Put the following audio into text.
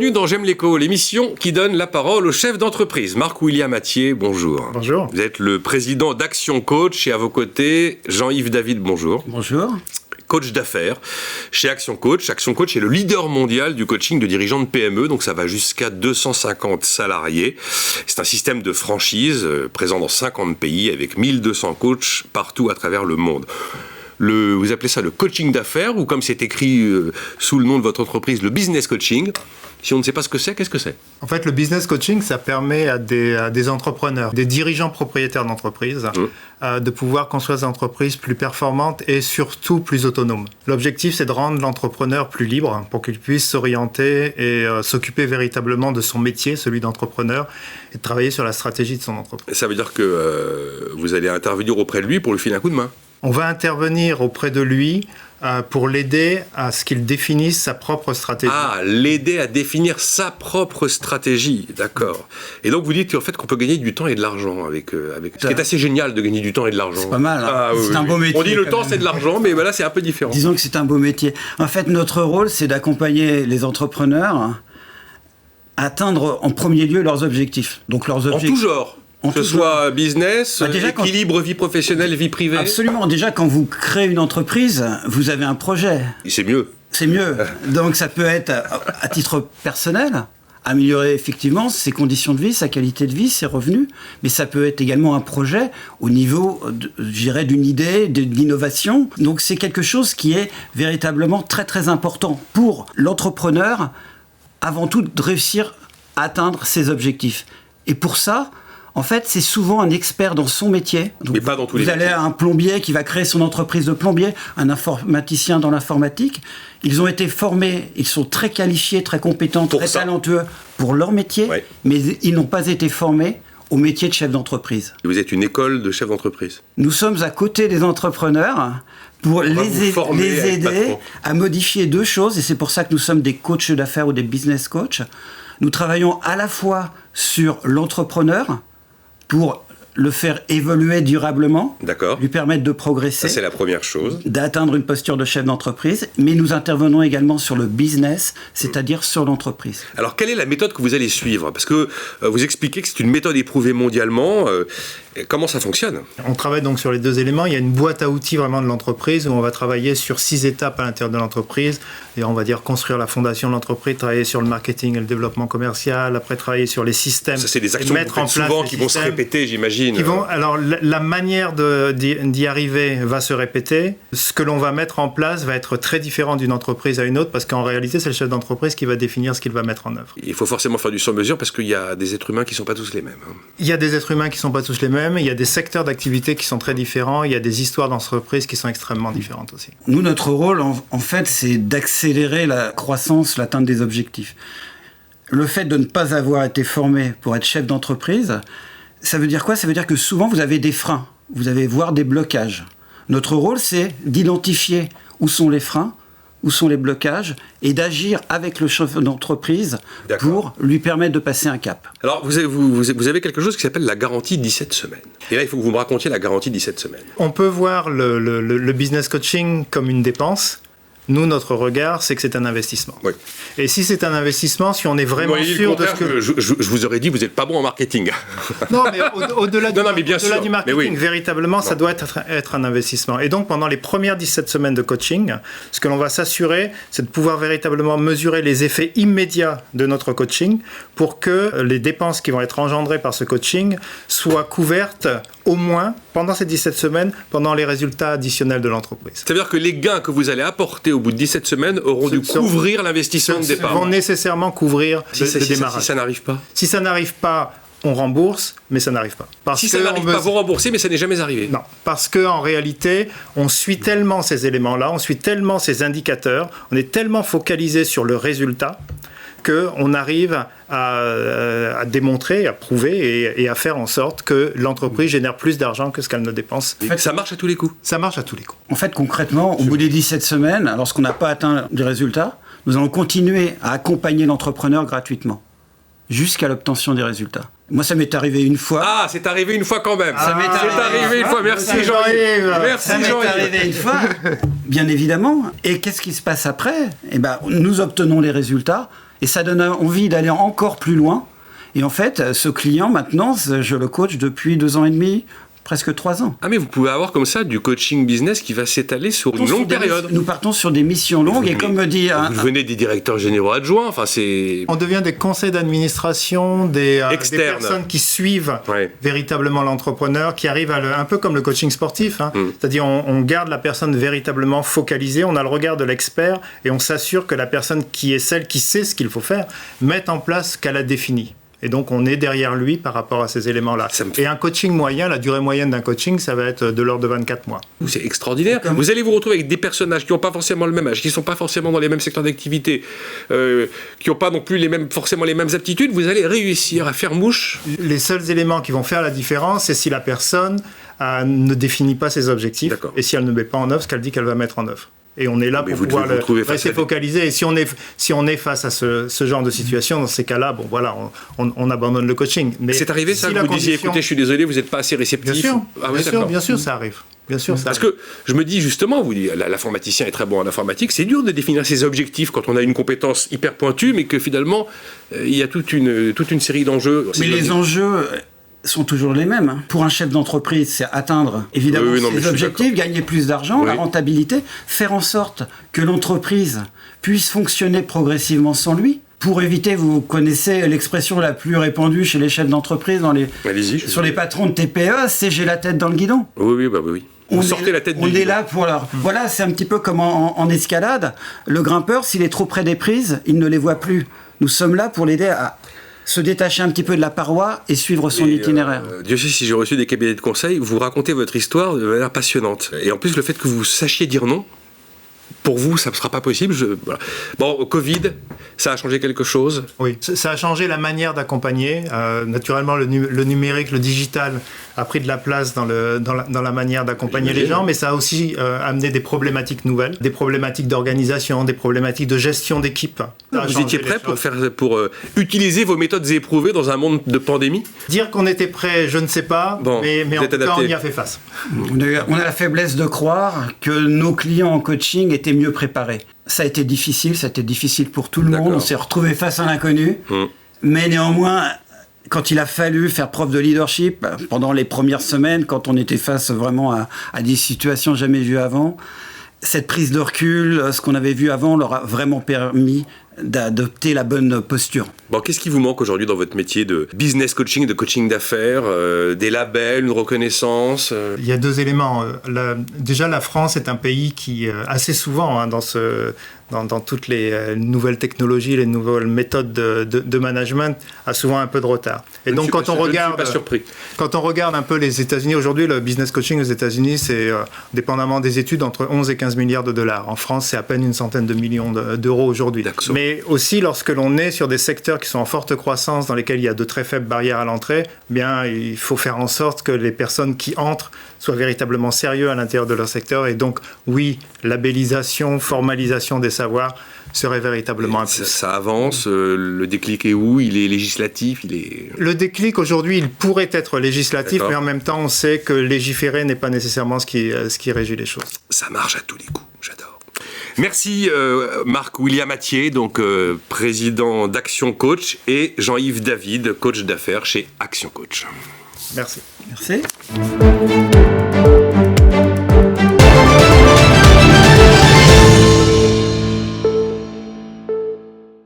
Bienvenue dans J'aime l'éco, l'émission qui donne la parole au chef d'entreprise. Marc-William Attier, bonjour. Bonjour. Vous êtes le président d'Action Coach et à vos côtés, Jean-Yves David, bonjour. Bonjour. Coach d'affaires chez Action Coach. Action Coach est le leader mondial du coaching de dirigeants de PME, donc ça va jusqu'à 250 salariés. C'est un système de franchise présent dans 50 pays avec 1200 coachs partout à travers le monde. Vous appelez ça le coaching d'affaires ou comme c'est écrit sous le nom de votre entreprise, le business coaching. Si on ne sait pas ce que c'est, qu'est-ce que c'est ? En fait, le business coaching, ça permet à des entrepreneurs, des dirigeants propriétaires d'entreprises, de pouvoir construire des entreprises plus performantes et surtout plus autonomes. L'objectif, c'est de rendre l'entrepreneur plus libre pour qu'il puisse s'orienter et s'occuper véritablement de son métier, celui d'entrepreneur, et de travailler sur la stratégie de son entreprise. Ça veut dire que vous allez intervenir auprès de lui pour lui filer un coup de main ? On va intervenir auprès de lui pour l'aider à ce qu'il définisse sa propre stratégie. Ah, l'aider à définir sa propre stratégie, d'accord. Et donc vous dites en fait qu'on peut gagner du temps et de l'argent avec ce qui est assez génial de gagner du temps et de l'argent. C'est pas mal, hein. C'est un beau métier. On dit le temps c'est de l'argent, mais voilà, c'est un peu différent. Disons que c'est un beau métier. En fait, notre rôle, c'est d'accompagner les entrepreneurs à atteindre en premier lieu leurs objectifs. Donc leurs objectifs. En tout genre. Que ce soit business, équilibre, vie professionnelle, vie privée. Absolument. Déjà, quand vous créez une entreprise, vous avez un projet. C'est mieux. C'est mieux. Donc ça peut être à titre personnel, améliorer effectivement ses conditions de vie, sa qualité de vie, ses revenus. Mais ça peut être également un projet au niveau, je dirais, d'une idée, d'innovation. Donc c'est quelque chose qui est véritablement très très important pour l'entrepreneur, avant tout de réussir à atteindre ses objectifs. Et pour ça, en fait, c'est souvent un expert dans son métier. Donc, mais pas dans tous les métiers. Vous allez à un plombier qui va créer son entreprise de plombier, un informaticien dans l'informatique. Ils ont été formés, ils sont très qualifiés, très compétents, très talentueux pour leur métier, mais ils n'ont pas été formés au métier de chef d'entreprise. Et vous êtes une école de chef d'entreprise. Nous sommes à côté des entrepreneurs pour les aider à modifier deux choses, et c'est pour ça que nous sommes des coachs d'affaires ou des business coachs. Nous travaillons à la fois sur l'entrepreneur, pour le faire évoluer durablement, lui permettre de progresser. Ça, c'est la première chose. D'atteindre une posture de chef d'entreprise, mais nous intervenons également sur le business, c'est-à-dire sur l'entreprise. Alors, quelle est la méthode que vous allez suivre ? Parce que vous expliquez que c'est une méthode éprouvée mondialement. Comment ça fonctionne ? On travaille donc sur les deux éléments. Il y a une boîte à outils vraiment de l'entreprise où on va travailler sur 6 étapes à l'intérieur de l'entreprise. Et on va dire construire la fondation de l'entreprise, travailler sur le marketing et le développement commercial, après travailler sur les systèmes. Ça, c'est des actions que vous faites souvent qui vont se répéter, j'imagine. Alors, la manière d'y arriver va se répéter. Ce que l'on va mettre en place va être très différent d'une entreprise à une autre parce qu'en réalité, c'est le chef d'entreprise qui va définir ce qu'il va mettre en œuvre. Il faut forcément faire du sur-mesure parce qu'il y a des êtres humains qui ne sont pas tous les mêmes. Il y a des êtres humains qui ne sont pas tous les mêmes. Il y a des secteurs d'activité qui sont très différents. Il y a des histoires d'entreprise qui sont extrêmement différentes aussi. Nous, notre rôle, en fait, c'est d'accélérer la croissance, l'atteinte des objectifs. Le fait de ne pas avoir été formé pour être chef d'entreprise, ça veut dire quoi ? Ça veut dire que souvent, vous avez des freins. Vous allez voir des blocages. Notre rôle, c'est d'identifier où sont les freins, où sont les blocages, et d'agir avec le chef d'entreprise pour lui permettre de passer un cap. Alors, vous avez quelque chose qui s'appelle la garantie 17 semaines. Et là, il faut que vous me racontiez la garantie 17 semaines. On peut voir le business coaching comme une dépense. Nous, notre regard, c'est que c'est un investissement. Oui. Et si c'est un investissement, si on est vraiment sûr de ce que... Je vous aurais dit, vous n'êtes pas bon en marketing. Non, mais au-delà du marketing, oui. Véritablement, ça doit être un investissement. Et donc, pendant les premières 17 semaines de coaching, ce que l'on va s'assurer, c'est de pouvoir véritablement mesurer les effets immédiats de notre coaching pour que les dépenses qui vont être engendrées par ce coaching soient couvertes au moins pendant ces 17 semaines, pendant les résultats additionnels de l'entreprise. C'est-à-dire que les gains que vous allez apporter au bout de 17 semaines auront dû couvrir l'investissement de départ. Vont nécessairement couvrir le démarrage. Si ça n'arrive pas ? Si ça n'arrive pas, on rembourse, mais ça n'arrive pas. Ça n'arrive pas, vous remboursez, mais ça n'est jamais arrivé. Non, parce qu'en réalité, on suit tellement ces éléments-là, on suit tellement ces indicateurs, on est tellement focalisé sur le résultat qu'on arrive à démontrer, à prouver et à faire en sorte que l'entreprise génère plus d'argent que ce qu'elle ne dépense. En fait, ça marche à tous les coups. Ça marche à tous les coups. En fait, concrètement, au bout des 17 semaines, lorsqu'on n'a pas atteint des résultats, nous allons continuer à accompagner l'entrepreneur gratuitement jusqu'à l'obtention des résultats. Moi, ça m'est arrivé une fois. Ah, c'est arrivé une fois quand même. Ça m'est arrivé une fois. Merci Jean-Yves. Merci ça m'est arrivé une fois, bien évidemment. Et qu'est-ce qui se passe après ? Eh ben, nous obtenons les résultats Et ça donne envie d'aller encore plus loin. Et en fait, ce client, maintenant, je le coach depuis 2 ans et demi, presque 3 ans. Ah mais vous pouvez avoir comme ça du coaching business qui va s'étaler sur une longue période. Nous partons sur des missions longues et comme me dit... Vous devenez des directeurs généraux adjoints, enfin c'est... On devient des conseils d'administration, des personnes qui suivent véritablement l'entrepreneur, qui arrivent un peu comme le coaching sportif. C'est-à-dire on garde la personne véritablement focalisée, on a le regard de l'expert et on s'assure que la personne qui est celle qui sait ce qu'il faut faire, mette en place ce qu'elle a défini. Et donc, on est derrière lui par rapport à ces éléments-là. Et un coaching moyen, la durée moyenne d'un coaching, ça va être de l'ordre de 24 mois. C'est extraordinaire. Vous allez vous retrouver avec des personnages qui n'ont pas forcément le même âge, qui ne sont pas forcément dans les mêmes secteurs d'activité, qui n'ont pas non plus forcément les mêmes aptitudes. Vous allez réussir à faire mouche. Les seuls éléments qui vont faire la différence, c'est si la personne ne définit pas ses objectifs et si elle ne met pas en œuvre ce qu'elle dit qu'elle va mettre en œuvre. Et on est là pour pouvoir rester focalisé. Et si on est face à ce genre de situation, dans ces cas-là, bon voilà, on abandonne le coaching. Mais c'est arrivé ça, vous disiez, écoutez, je suis désolé, vous n'êtes pas assez réceptif. Bien sûr, ça arrive. Bien sûr, Parce que je me dis justement, vous dites, l'informaticien est très bon en informatique, c'est dur de définir ses objectifs quand on a une compétence hyper pointue, mais que finalement, il y a toute une série d'enjeux. Mais les enjeux sont toujours les mêmes. Pour un chef d'entreprise, c'est atteindre évidemment ses objectifs, gagner plus d'argent, la rentabilité, faire en sorte que l'entreprise puisse fonctionner progressivement sans lui. Pour éviter, vous connaissez l'expression la plus répandue chez les chefs d'entreprise sur les patrons de TPE, c'est « j'ai la tête dans le guidon ». Oui. On est là pour leur... Voilà, c'est un petit peu comme en escalade. Le grimpeur, s'il est trop près des prises, il ne les voit plus. Nous sommes là pour l'aider à se détacher un petit peu de la paroi et suivre son itinéraire. Dieu sait si j'ai reçu des cabinets de conseil, vous racontez votre histoire de manière passionnante. Et en plus, le fait que vous sachiez dire non, pour vous, ça ne sera pas possible. Voilà. Bon, Covid, ça a changé quelque chose? Oui, ça a changé la manière d'accompagner. Naturellement, le numérique, le digital a pris de la place dans la manière d'accompagner les gens, mais ça a aussi amené des problématiques nouvelles, des problématiques d'organisation, des problématiques de gestion d'équipe. Vous étiez prêt pour utiliser vos méthodes éprouvées dans un monde de pandémie? Dire qu'on était prêt, je ne sais pas, mais en tout cas, on y a fait face. On a la faiblesse de croire que nos clients en coaching étaient mieux préparés. Ça a été difficile pour tout le monde, on s'est retrouvé face à l'inconnu, mais néanmoins, quand il a fallu faire preuve de leadership, pendant les premières semaines, quand on était face vraiment à des situations jamais vues avant, cette prise de recul, ce qu'on avait vu avant, leur a vraiment permis d'adopter la bonne posture. Bon, qu'est-ce qui vous manque aujourd'hui dans votre métier de business coaching, de coaching d'affaires, des labels, une reconnaissance Il y a 2 éléments. Déjà, la France est un pays qui, assez souvent, dans toutes les nouvelles technologies, les nouvelles méthodes de management, a souvent un peu de retard. Et donc, quand on regarde un peu les États-Unis, aujourd'hui, le business coaching aux États-Unis, c'est, dépendamment des études, entre 11 et 15 milliards de dollars. En France, c'est à peine une centaine de millions d'euros aujourd'hui. Mais aussi, lorsque l'on est sur des secteurs qui sont en forte croissance, dans lesquels il y a de très faibles barrières à l'entrée, bien, il faut faire en sorte que les personnes qui entrent soient véritablement sérieux à l'intérieur de leur secteur. Et donc, oui, labellisation, formalisation des savoirs serait véritablement un plus. Ça avance, le déclic est où? Il est législatif? Le déclic, aujourd'hui, il pourrait être législatif, mais en même temps, on sait que légiférer n'est pas nécessairement ce qui régit les choses. Ça marche à tous les coups, j'adore. Merci Marc-William Attier, donc président d'Action Coach, et Jean-Yves David, coach d'affaires chez Action Coach. Merci. Merci.